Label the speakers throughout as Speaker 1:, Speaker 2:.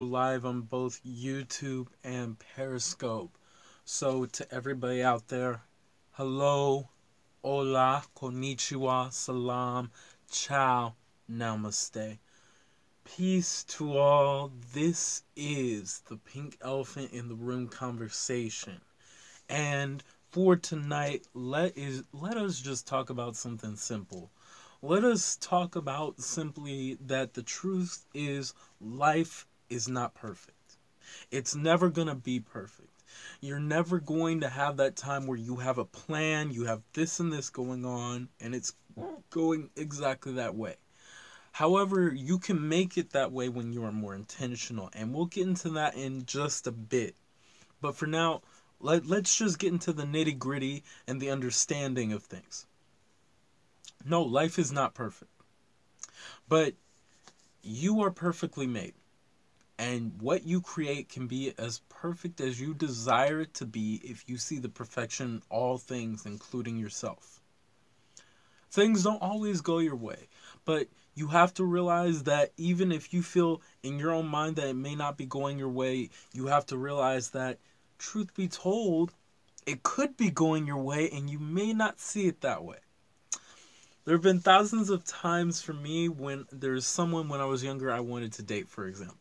Speaker 1: live on both YouTube and Periscope. So, to everybody out there, hello, Hola, Konnichiwa, Salaam, Ciao Namaste. Peace to all. This is the Pink Elephant in the Room conversation. And for tonight, let us just talk about something simple. Let us talk about simply that the truth is life is not perfect. It's never going to be perfect. You're never going to have that time where you have a plan, you have this and this going on, and it's going exactly that way. However, you can make it that way when you are more intentional, and we'll get into that in just a bit. But for now, let's just get into the nitty gritty and the understanding of things. No, life is not perfect. But you are perfectly made. And what you create can be as perfect as you desire it to be if you see the perfection in all things, including yourself. Things don't always go your way, but you have to realize that even if you feel in your own mind that it may not be going your way, you have to realize that, truth be told, it could be going your way and you may not see it that way. There have been thousands of times for me when there's someone when I was younger I wanted to date, for example.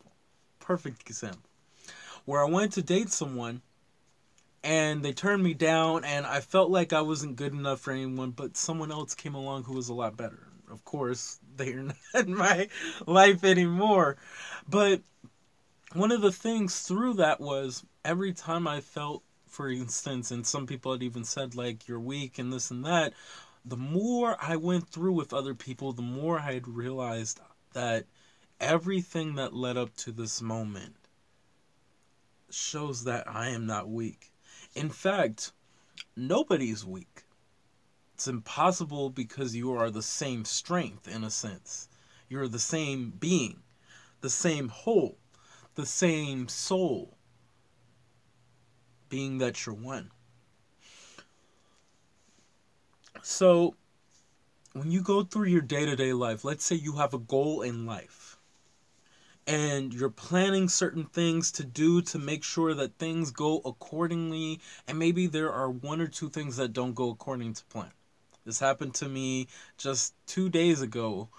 Speaker 1: Perfect example. Where I wanted to date someone and they turned me down and I felt like I wasn't good enough for anyone, but someone else came along who was a lot better. Of course, they're not in my life anymore. But one of the things through that was every time I felt, for instance, and some people had even said, like, you're weak and this and that, the more I went through with other people, the more I had realized that everything that led up to this moment shows that I am not weak. In fact, nobody's weak. It's impossible because you are the same strength in a sense. You're the same being, the same whole, the same soul, being that you're one. So, when you go through your day-to-day life, let's say you have a goal in life, and you're planning certain things to do to make sure that things go accordingly, and maybe there are one or two things that don't go according to plan. This happened to me just 2 days ago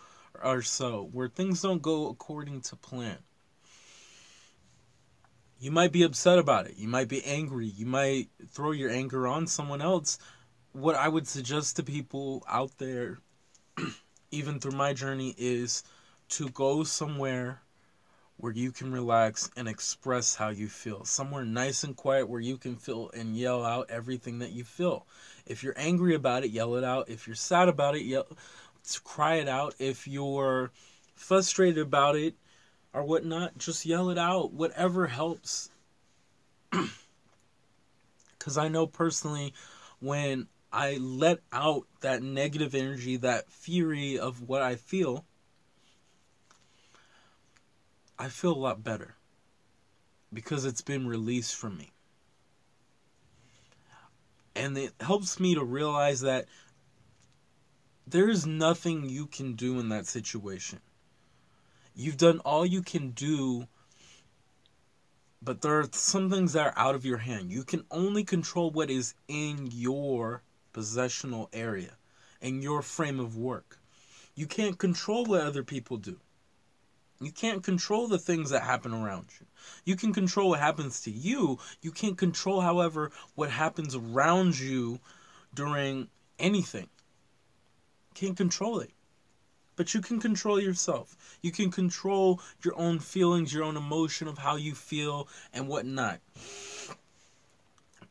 Speaker 1: or so, where things don't go according to plan. You might be upset about it. You might be angry. You might throw your anger on someone else. What I would suggest to people out there, even through my journey, is to go somewhere where you can relax and express how you feel. Somewhere nice and quiet where you can feel and yell out everything that you feel. If you're angry about it, yell it out. If you're sad about it, cry it out. If you're frustrated about it or whatnot, just yell it out. Whatever helps. Because I know personally when I let out that negative energy, that fury of what I feel a lot better. Because it's been released from me. And it helps me to realize that there's nothing you can do in that situation. You've done all you can do, but there are some things that are out of your hand. You can only control what is in your possessional area, in your frame of work. You can't control what other people do. You can't control the things that happen around you. You can control what happens to you. You can't control, however, what happens around you during anything. Can't control it. But you can control yourself. You can control your own feelings, your own emotion of how you feel and whatnot.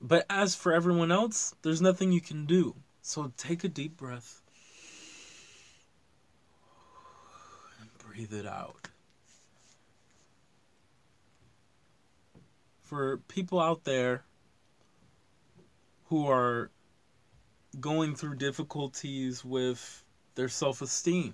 Speaker 1: But as for everyone else, there's nothing you can do. So take a deep breath and breathe it out. For people out there who are going through difficulties with their self-esteem,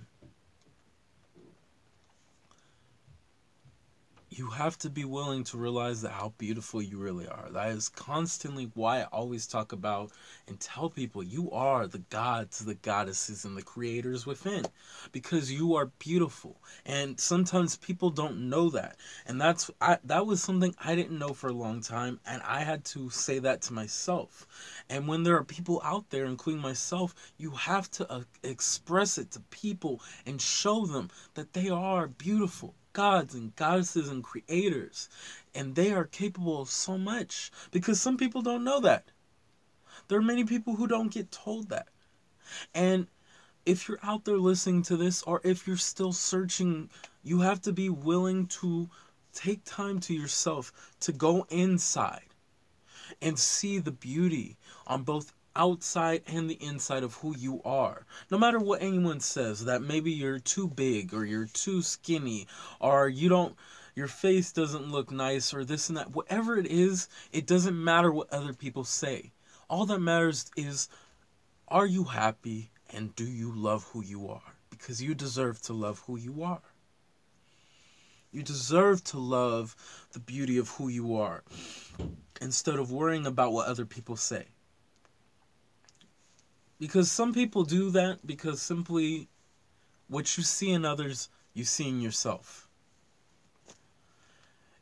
Speaker 1: you have to be willing to realize that how beautiful you really are. That is constantly why I always talk about and tell people you are the gods, the goddesses, and the creators within, because you are beautiful. And sometimes people don't know that, and that was something I didn't know for a long time, and I had to say that to myself. And when there are people out there, including myself, you have to express it to people and show them that they are beautiful gods and goddesses and creators, and they are capable of so much, because some people don't know that. There are many people who don't get told that. And if you're out there listening to this, or if you're still searching, you have to be willing to take time to yourself to go inside and see the beauty on both outside and the inside of who you are. No matter what anyone says, that maybe you're too big or you're too skinny or your face doesn't look nice or this and that, whatever it is, it doesn't matter what other people say. All that matters is, are you happy and do you love who you are? Because you deserve to love who you are. You deserve to love the beauty of who you are instead of worrying about what other people say. Because some people do that because simply what you see in others, you see in yourself.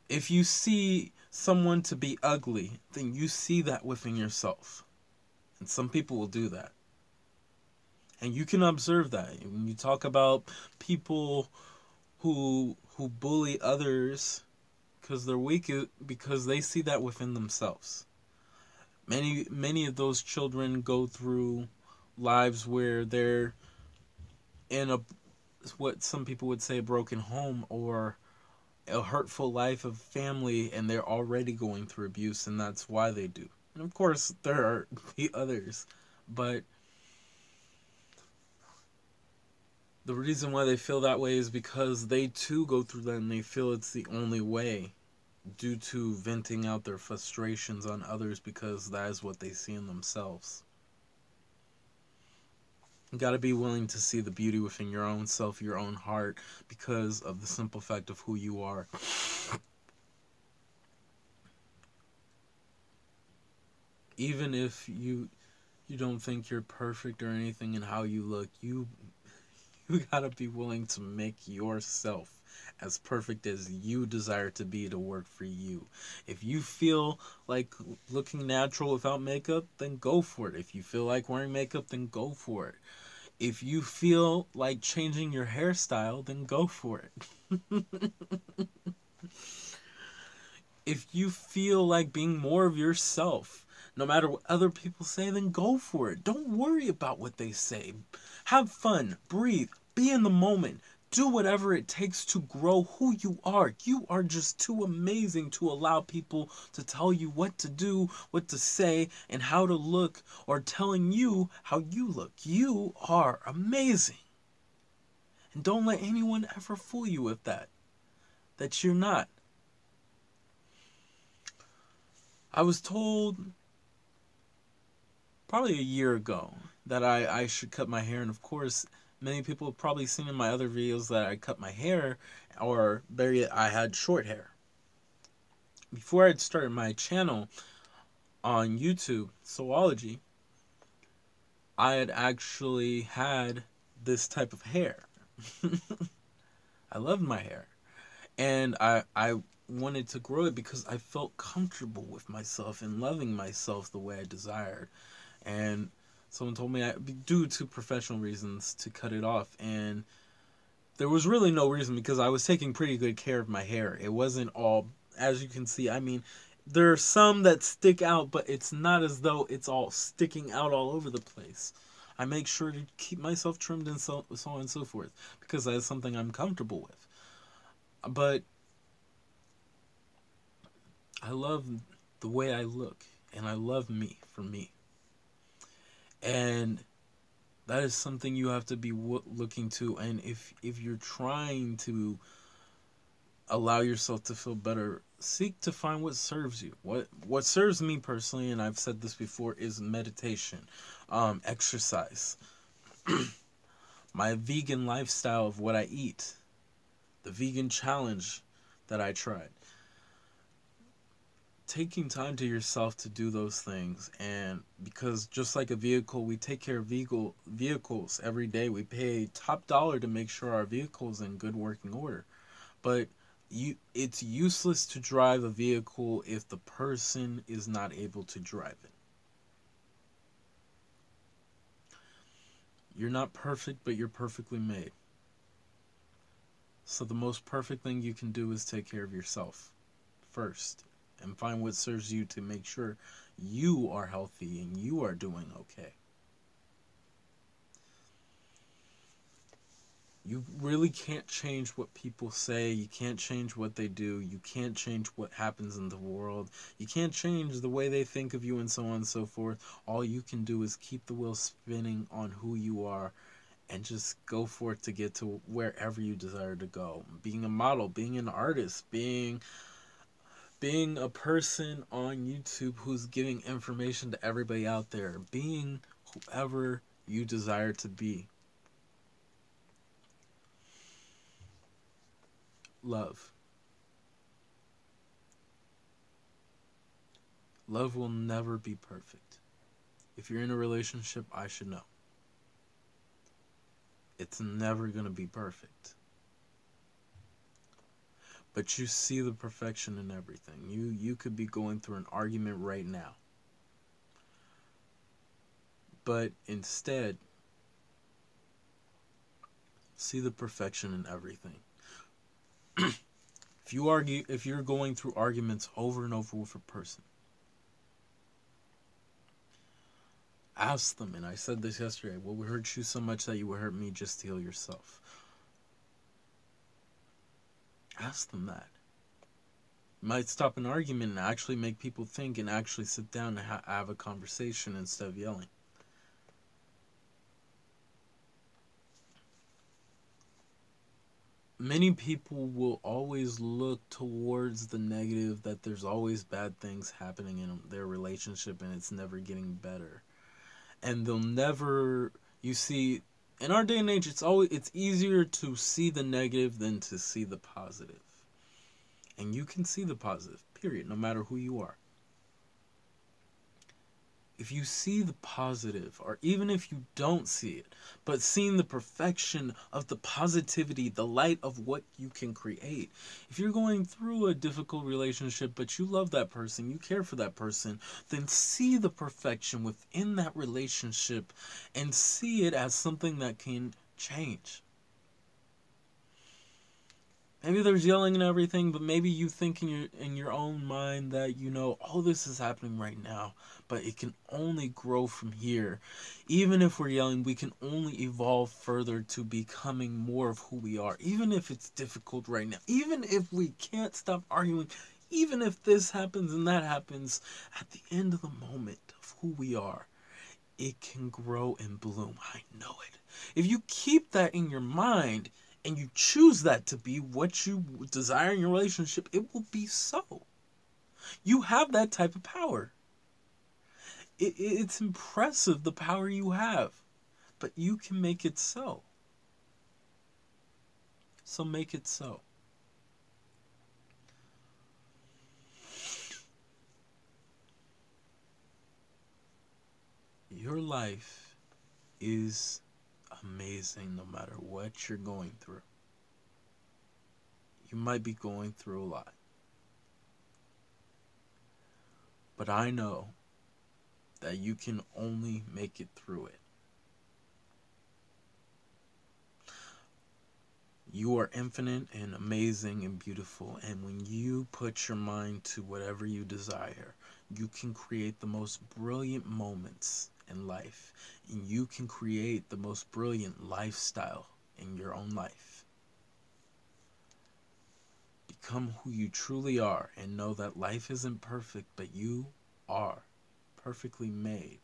Speaker 1: If you see someone to be ugly, then you see that within yourself. And some people will do that. And you can observe that. When you talk about people who bully others because they're weak, because they see that within themselves. Many of those children go through lives where they're in what some people would say a broken home or a hurtful life of family, and they're already going through abuse, and that's why they do. And of course there are the others, but the reason why they feel that way is because they too go through that and they feel it's the only way, due to venting out their frustrations on others because that is what they see in themselves. You gotta be willing to see the beauty within your own self, your own heart, because of the simple fact of who you are. Even if you don't think you're perfect or anything in how you look, you gotta be willing to make yourself as perfect as you desire to be to work for you. If you feel like looking natural without makeup, then go for it. If you feel like wearing makeup, then go for it. If you feel like changing your hairstyle, then go for it. If you feel like being more of yourself, no matter what other people say, then go for it. Don't worry about what they say. Have fun, breathe, be in the moment. Do whatever it takes to grow who you are. You are just too amazing to allow people to tell you what to do, what to say, and how to look, or telling you how you look. You are amazing. And don't let anyone ever fool you with that you're not. I was told probably a year ago that I should cut my hair, and of course many people have probably seen in my other videos that I cut my hair, or better yet, I had short hair. Before I had started my channel on YouTube, Soulology, I had actually had this type of hair. I loved my hair, and I wanted to grow it because I felt comfortable with myself and loving myself the way I desired. And someone told me, due to professional reasons, to cut it off. And there was really no reason, because I was taking pretty good care of my hair. It wasn't all, as you can see, I mean, there are some that stick out, but it's not as though it's all sticking out all over the place. I make sure to keep myself trimmed and so on and so forth, because that is something I'm comfortable with. But I love the way I look, and I love me for me. And that is something you have to be looking to. And if you're trying to allow yourself to feel better, seek to find what serves you. What serves me personally, and I've said this before, is meditation, exercise, my vegan lifestyle of what I eat, the vegan challenge, that I tried. Taking time to yourself to do those things, and because just like a vehicle, we take care of vehicles every day. We pay top dollar to make sure our vehicle's in good working order. But it's useless to drive a vehicle if the person is not able to drive it. You're not perfect, but you're perfectly made. So the most perfect thing you can do is take care of yourself first and find what serves you to make sure you are healthy and you are doing okay. You really can't change what people say. You can't change what they do. You can't change what happens in the world. You can't change the way they think of you and so on and so forth. All you can do is keep the wheel spinning on who you are and just go for it to get to wherever you desire to go. Being a model, being an artist, being a person on YouTube who's giving information to everybody out there, being whoever you desire to be. Love. Love will never be perfect. If you're in a relationship, I should know. It's never going to be perfect. But you see the perfection in everything. You could be going through an argument right now. But instead, see the perfection in everything. If you're going through arguments over and over with a person, ask them, and I said this yesterday, what would hurt you so much that you would hurt me just to heal yourself? Ask them that. It might stop an argument and actually make people think and actually sit down and have a conversation instead of yelling. Many people will always look towards the negative, that there's always bad things happening in their relationship and it's never getting better. And they'll never, you see, in our day and age, it's easier to see the negative than to see the positive. And you can see the positive, period, no matter who you are. If you see the positive, or even if you don't see it, but seeing the perfection of the positivity, the light of what you can create. If you're going through a difficult relationship, but you love that person, you care for that person, then see the perfection within that relationship and see it as something that can change. Maybe there's yelling and everything, but maybe you think in your own mind that, oh, this is happening right now, but it can only grow from here. Even if we're yelling, we can only evolve further to becoming more of who we are. Even if it's difficult right now, even if we can't stop arguing, even if this happens and that happens, at the end of the moment of who we are, it can grow and bloom. I know it. If you keep that in your mind, and you choose that to be what you desire in your relationship, it will be so. You have that type of power. It's impressive, the power you have. But you can make it so. So make it so. Your life is amazing no matter what you're going through. You might be going through a lot. But I know that you can only make it through it. You are infinite and amazing and beautiful, and when you put your mind to whatever you desire, you can create the most brilliant moments in life, and you can create the most brilliant lifestyle in your own life. Become who you truly are and know that life isn't perfect, but you are perfectly made.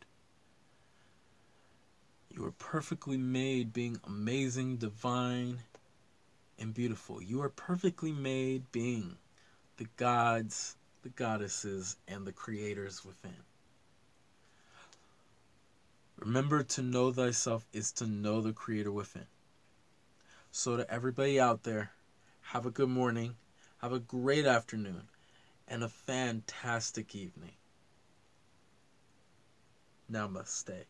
Speaker 1: You are perfectly made, being amazing, divine, and beautiful. You are perfectly made, being the gods, the goddesses, and the creators within. Remember, to know thyself is to know the creator within. So to everybody out there, have a good morning, Have a great afternoon and a fantastic evening. Namaste.